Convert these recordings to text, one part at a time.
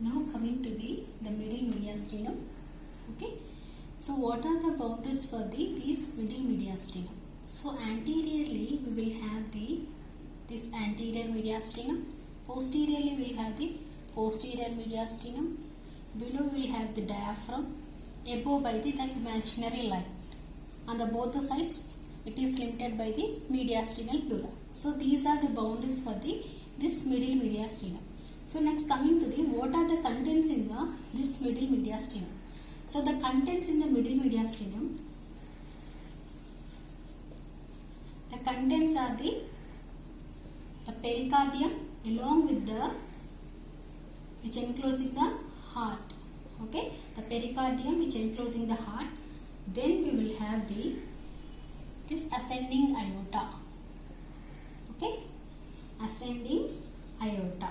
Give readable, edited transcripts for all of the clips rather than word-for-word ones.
Now coming to the middle mediastinum. Okay. So what are the boundaries for this middle mediastinum? So anteriorly we will have this anterior mediastinum. Posteriorly we will have the posterior mediastinum. Below we will have the diaphragm. Above by the imaginary line. On the both the sides it is limited by the mediastinal pleura. So these are the boundaries for this middle mediastinum. So next coming to what are the contents in this middle mediastinum. So the contents in the middle mediastinum, the contents are the pericardium along with which enclosing the heart. Okay, the pericardium which enclosing the heart. Then we will have this ascending aorta. Okay, ascending aorta.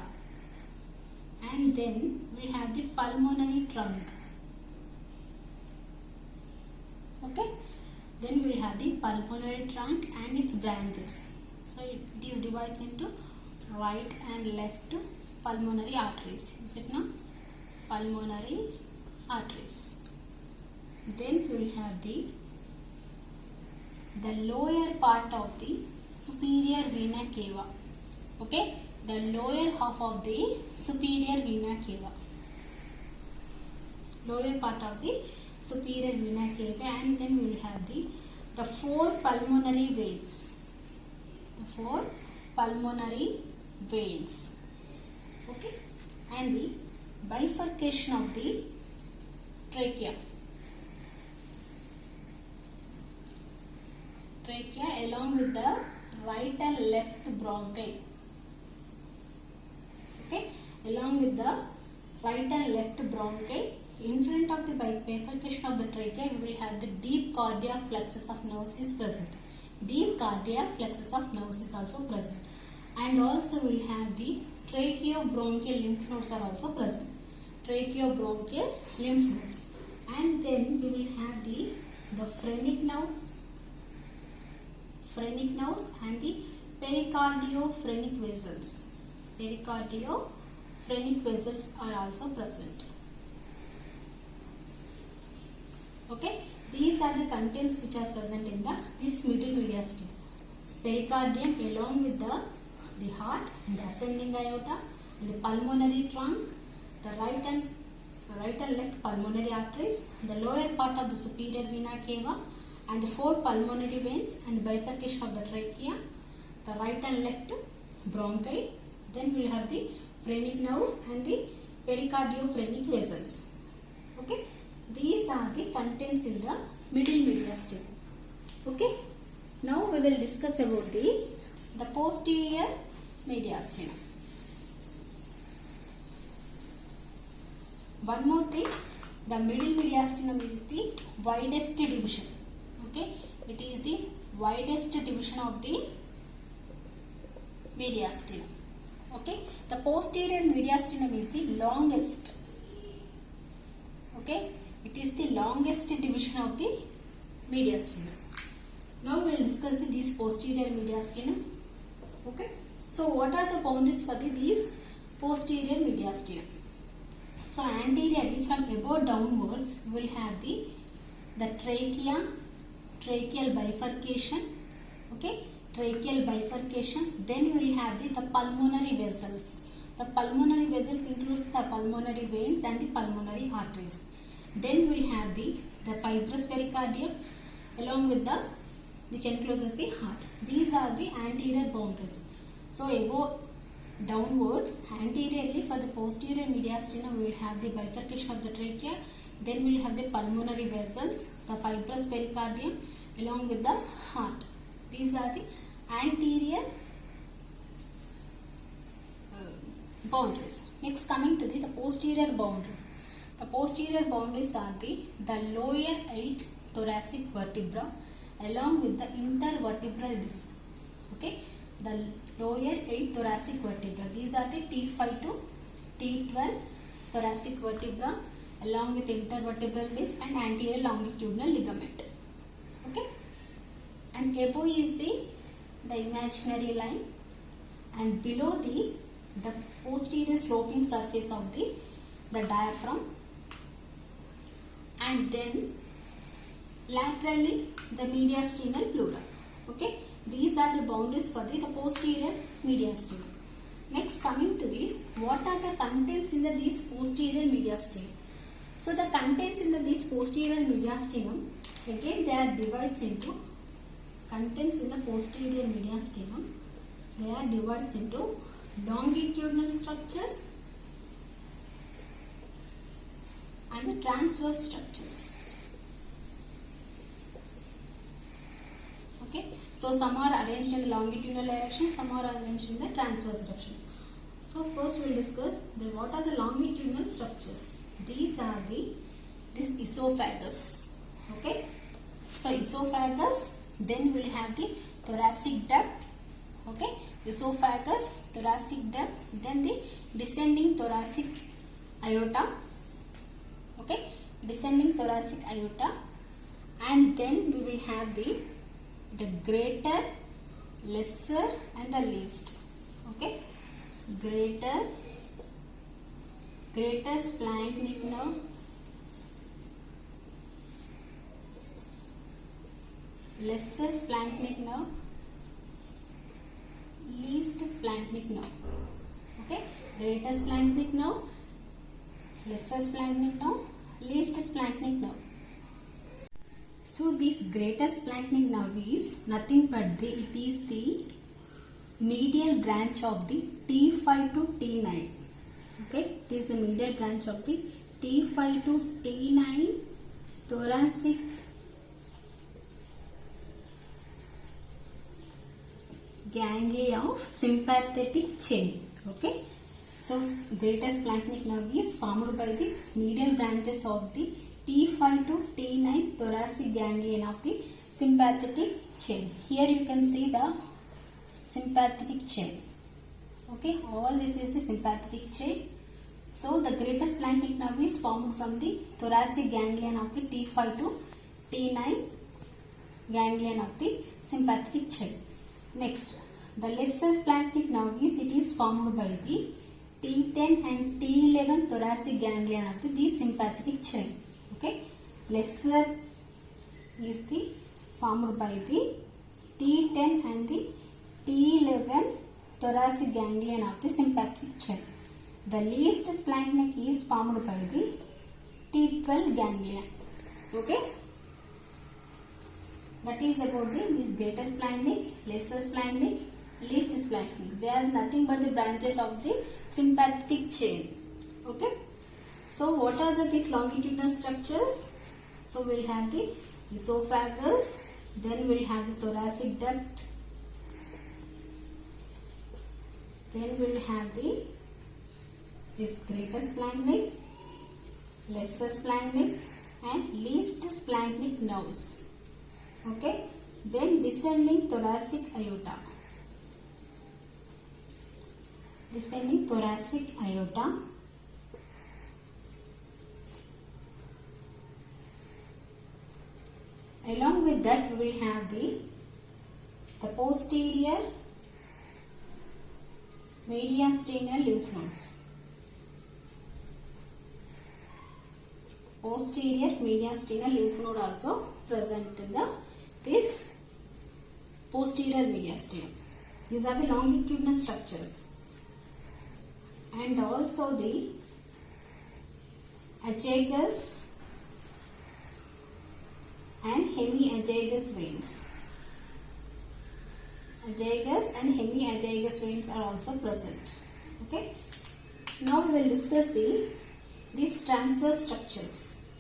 And then we have the pulmonary trunk. Okay, then we will have the pulmonary trunk and its branches. So it is divided into right and left pulmonary arteries. Is it not? Pulmonary arteries. Then we will have the lower part of the superior vena cava. Okay, the lower half of the superior vena cava. Lower part of the superior vena cava, and then we will have the four pulmonary veins. The four pulmonary veins. Okay, and the bifurcation of the trachea. Trachea along with the right and left bronchi. Okay, along with the right and left bronchi. In front of the bifurcation of the trachea, we will have the deep cardiac plexus of nerves is present. Deep cardiac plexus of nerves is also present. And also we will have the tracheobronchial lymph nodes are also present. Tracheobronchial lymph nodes. And then we will have the phrenic nerves and the pericardiophrenix vessels. Pericardiophrenix vessels are also present. Okay, these are the contents which are present in this middle mediastinum. Pericardium along with the heart and the ascending aorta and the pulmonary trunk, the right and left pulmonary arteries, the lower part of the superior vena cava, and the four pulmonary veins and the bifurcation of the trachea, the right and left bronchi. Then we will have the phrenic nerves and the pericardiophrenix vessels. Okay, these are the contents in the middle mediastinum. Okay, now we will discuss about the posterior mediastinum. One more thing, the middle mediastinum is the widest division. Okay, it is the widest division of the mediastinum. Okay, the posterior mediastinum is the longest. Okay, it is the longest division of the mediastinum. Now we will discuss this posterior mediastinum. Okay, so what are the boundaries for this posterior mediastinum? So anteriorly from above downwards we will have the trachea, tracheal bifurcation. Okay, tracheal bifurcation. Then we will have the pulmonary vessels. The pulmonary vessels includes the pulmonary veins and the pulmonary arteries. Then we will have the fibrous pericardium along with which encloses the heart. These are the anterior boundaries. So above downwards, anteriorly for the posterior mediastinum we will have the bifurcation of the trachea. Then we will have the pulmonary vessels, the fibrous pericardium along with the heart. These are the anterior boundaries. Next coming to the posterior boundaries. The posterior boundaries are the lower 8 thoracic vertebra along with the intervertebral disc. Okay, the lower 8 thoracic vertebra. These are the T5 to T12 thoracic vertebra along with intervertebral disc and anterior longitudinal ligament. Okay, and above is the imaginary line, and below the posterior sloping surface of the the diaphragm, and then laterally the mediastinal pleura. Okay, these are the boundaries for the posterior mediastinum. Next, coming to the what are the contents in these posterior mediastinum. So the contents in this posterior mediastinum, again they are divided into contents in the posterior mediastinum. They are divided into longitudinal structures and the transverse structures. Okay, so some are arranged in the longitudinal direction, some are arranged in the transverse direction. So first we will discuss what are the longitudinal structures. These are this esophagus. Okay, so esophagus, then we will have the thoracic duct. Okay, esophagus, thoracic duct, then the descending thoracic aorta. Okay, descending thoracic aorta, and then we will have the greater, lesser and the least. Okay, greater splanchnic nerve, lesser splanchnic nerve, least splanchnic nerve. Okay, greater splanchnic nerve, lesser splanchnic nerve, least splanchnic nerve. So this greater splanchnic nerve is nothing but it is the medial branch of the T5 to T9. Okay, it is the medial branch of the T5 to T9 thoracic ganglia of sympathetic chain. Okay, so greater splanchnic nerve is formed by the medial branches of the T5 to T9 thoracic ganglion of the sympathetic chain. Here you can see the sympathetic chain. Okay, all this is the sympathetic chain. So the greater splanchnic nerve is formed from the thoracic ganglion of the T5 to T9 ganglion of the sympathetic chain. Next, the lesser splanchnic nerve is formed by the T10 and T11 thoracic ganglion of the sympathetic chain. Okay, lesser is the formed by the T10 and the T11 thoracic ganglion of the sympathetic chain. The least splanchnic is formed by the T12 ganglion. Okay, that is about this greater splanchnic, lesser splanchnic, least splanchnic. They are nothing but the branches of the sympathetic chain. Okay, so what are these longitudinal structures? So we will have the esophagus, then we will have the thoracic duct, then we will have this greater splanchnic, lesser splanchnic and least splanchnic nerves. Okay, then descending thoracic aorta. Descending thoracic aorta. Along with that, we will have the posterior mediastinal lymph nodes. Posterior mediastinal lymph node also present in this posterior mediastinum. These are the longitudinal structures, and also the achagus and hemiachagus veins. Achagus and hemiachagus veins are also present. Okay. Now we will discuss these transverse structures.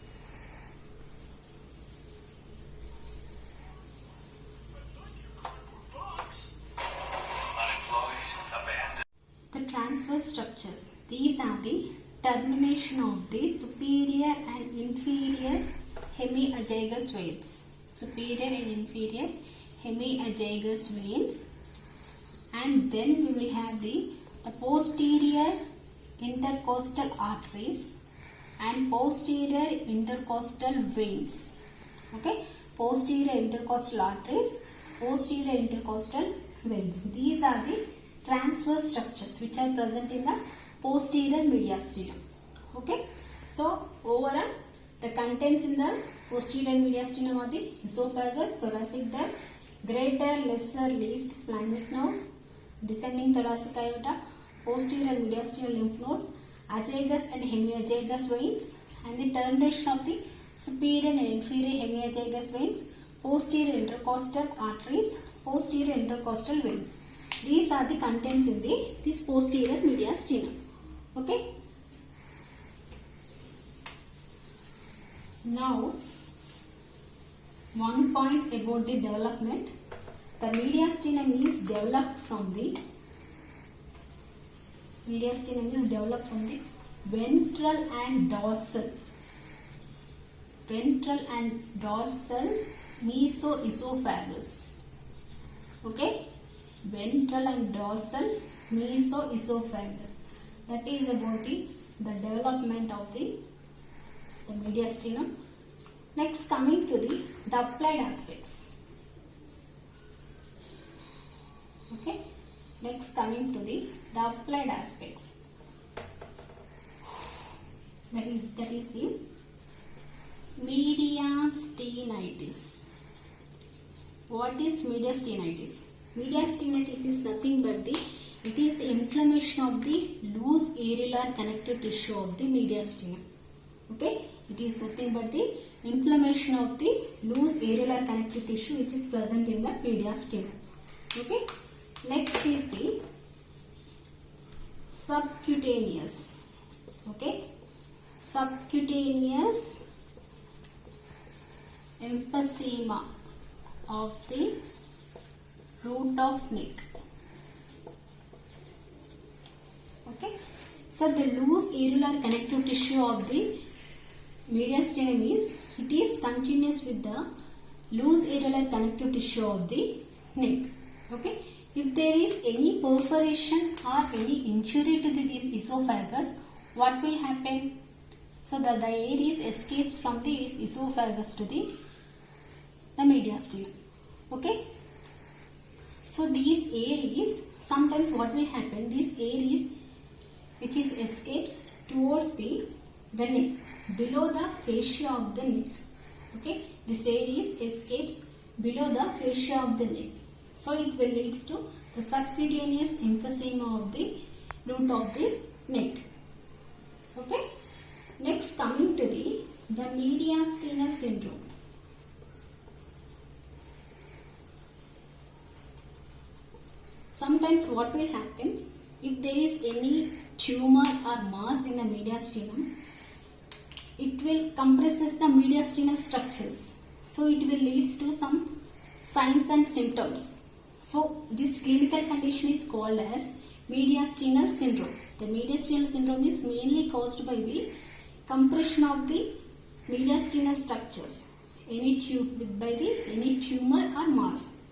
The transverse structures. These are the termination of the superior and inferior hemiachagus veins. Superior and inferior hemiachagus veins, and then we will have the posterior intercostal arteries and posterior intercostal veins. Okay, posterior intercostal arteries, posterior intercostal veins. These are the transverse structures which are present in the posterior mediastinum. Okay, so overall the contents in the posterior mediastinum are the esophagus, thoracic duct, greater, lesser, least splenic nerves, descending thoracic aorta, posterior mediastinal lymph nodes, azygous and hemiazygous veins, and the termination of the superior and inferior hemiazygous veins, posterior intercostal arteries, posterior intercostal veins. These are the contents in this posterior mediastinum. Okay. Now, one point about the development. The mediastinum is developed from the ventral and dorsal mesoesophagus. Okay, ventral and dorsal mesoesophagus. That is about the development of the mediastinum. Next, coming to the applied aspects. Okay, next coming to the applied aspects. That is the mediastinitis. What is mediastinitis? Mediastinitis is nothing but it is the inflammation of the loose areolar connective tissue of the mediastinum. Okay, it is nothing but the inflammation of the loose areolar connective tissue which is present in the mediastinum. Okay, next is the subcutaneous. Okay, subcutaneous emphysema of the root of neck. Okay, so the loose areolar connective tissue of the mediastinum is continuous with the loose areolar connective tissue of the neck. Okay, if there is any perforation or any injury to this esophagus, what will happen? So the air escapes from the esophagus to the mediastinum. Okay, so these air sometimes what will happen? This air which escapes towards the neck, below the fascia of the neck. Okay, this air escapes below the fascia of the neck. So it will lead to the subcutaneous emphysema of the root of the neck. Okay. Next, coming to the mediastinal syndrome. Sometimes what will happen, if there is any tumor or mass in the mediastinum, it will compresses the mediastinal structures. So it will lead to some signs and symptoms. So this clinical condition is called as mediastinal syndrome. The mediastinal syndrome is mainly caused by the compression of the mediastinal structures any tumor or mass.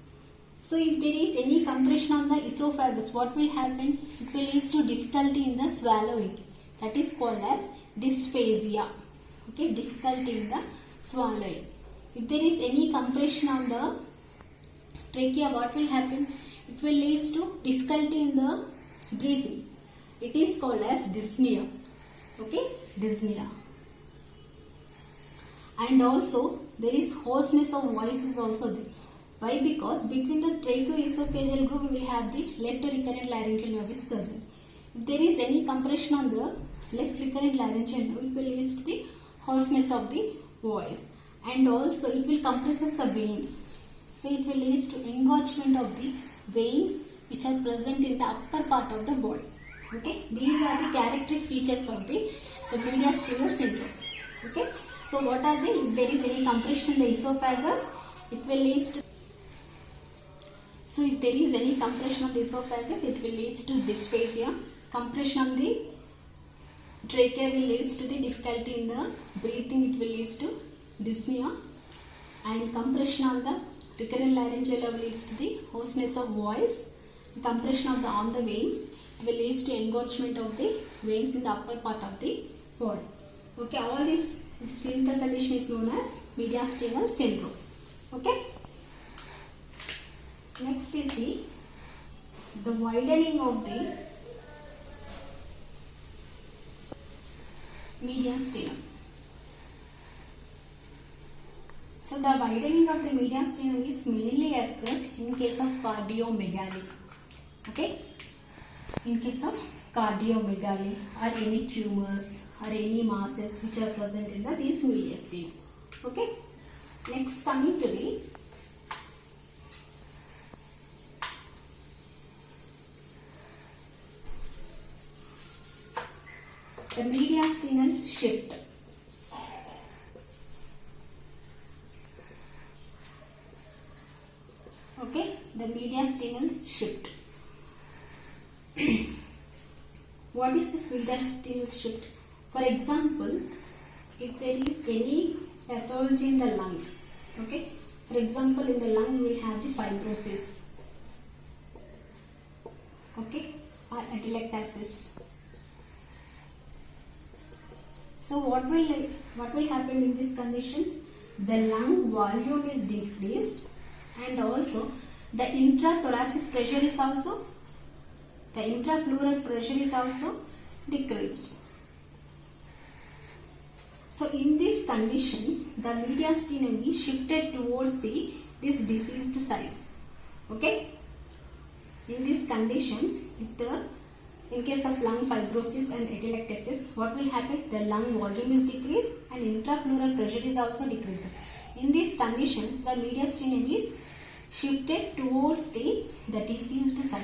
So if there is any compression on the esophagus, what will happen? It will lead to difficulty in the swallowing. That is called as dysphagia. Okay, difficulty in the swallowing. If there is any compression on the trachea, what will happen? It will lead to difficulty in the breathing. It is called as dyspnea. Okay, dyspnea. And also there is hoarseness of voice is also there. Why? Because between the tracheoesophageal groove we will have the left recurrent laryngeal nerve is present. If there is any compression on the left recurrent laryngeal nerve, it will lead to the hoarseness of the voice. And also it will compresses the veins. So it will lead to engorgement of the veins which are present in the upper part of the body. Okay, these are the characteristic features of the mediastinal syndrome. Okay, so what are they? If there is any compression in the esophagus, it will lead to. So if there is any compression of the esophagus, it will lead to dysphagia. Compression of the trachea will lead to the difficulty in the breathing. It will lead to dyspnea. And compression on the recurrent laryngeal nerve leads to the hoarseness of voice. Compression of on the veins will lead to engorgement of the veins in the upper part of the body. Okay, all this clinical condition is known as mediastinal syndrome. Okay. Next is the widening of the mediastinum. So the widening of the mediastinum is mainly occurs in case of cardiomegaly. Okay, in case of cardiomegaly or any tumors or any masses which are present in this mediastinum. Okay, next coming to the mediastinal shift. Okay, the mediastinal shift. What is this mediastinal shift? For example, if there is any pathology in the lung, okay, for example, in the lung we will have the fibrosis, okay, or atelectasis. So what will happen in these conditions? The lung volume is decreased, and also the intrathoracic pressure is also, the intrapleural pressure is also decreased. So in these conditions, the mediastinum is shifted towards this diseased site. Okay, in these conditions, in case of lung fibrosis and atelectasis, what will happen? The lung volume is decreased and intrapleural pressure is also decreases. In these conditions, the mediastinum is shifted towards the diseased site.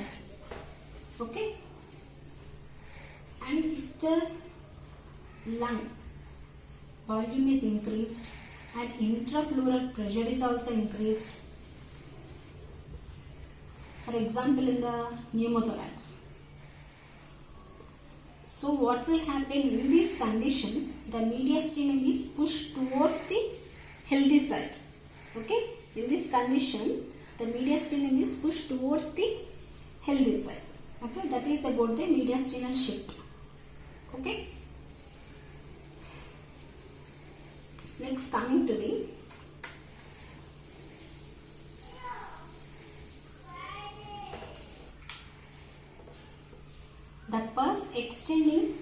Okay, and if the lung volume is increased and intrapleural pressure is also increased, for example in the pneumothorax, so what will happen in these conditions? The mediastinum is pushed towards the healthy side. Okay, in this condition, the mediastinum is pushed towards the healthy side. Okay, that is about the mediastinal shift. Okay, next coming to the pus extending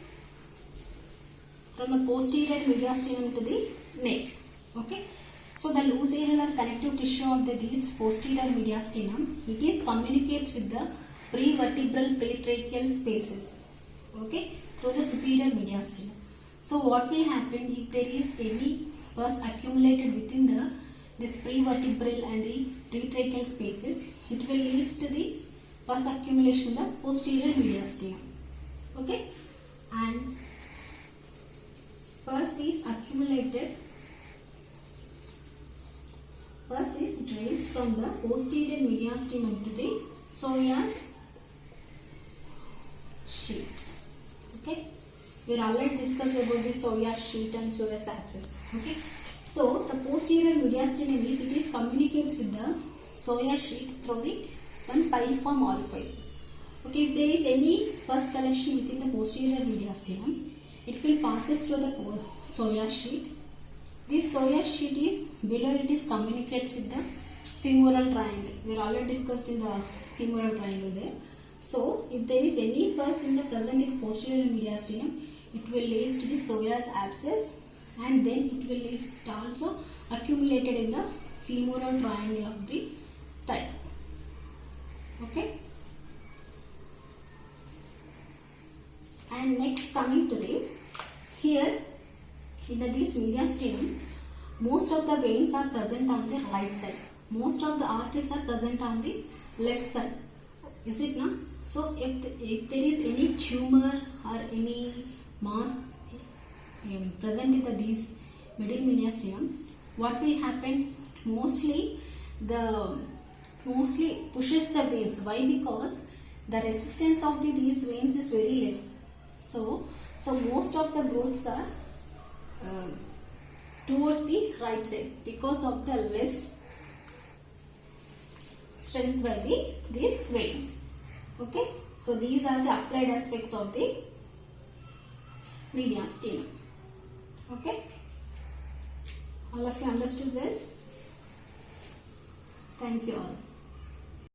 from the posterior mediastinum to the neck. Okay, so the loose areolar connective tissue of this posterior mediastinum, it is communicates with the prevertebral pretracheal spaces, okay, through the superior mediastinum. So what will happen if there is any pus accumulated within this prevertebral and the pretracheal spaces? It will lead to the pus accumulation in the posterior mediastinum. Okay, and pus is accumulated, pus is drains from the posterior mediastinum to the Soyer's sheet. Okay, we already discussed about the Soyer's sheet and Soyer's abscess. Okay, so the posterior mediastinum is communicates with the Soyer's sheet through the one piriform orifices. Okay, if there is any pus collection within the posterior mediastinum, it will passes through the Soyer's sheet. This Soyer's sheet is below, it is communicates with the femoral triangle. We already discussed in the femoral triangle there. So if there is any pus in the present in posterior mediastinum, it will lead to the Soyer's abscess, and then it will lead to also accumulated in the femoral triangle of the thigh. Okay, and next coming to here in this mediastinum, most of the veins are present on the right side, most of the arteries are present on the left side. Is it not? So if there is any tumor or any mass present in this middle mediastinum, what will happen? Mostly pushes the veins. Why? Because the resistance of these veins is very less. So most of the growths are towards the right side because of the less strength by these veins. Okay, so these are the applied aspects of the mediastinum. Okay, all of you understood well? Thank you all.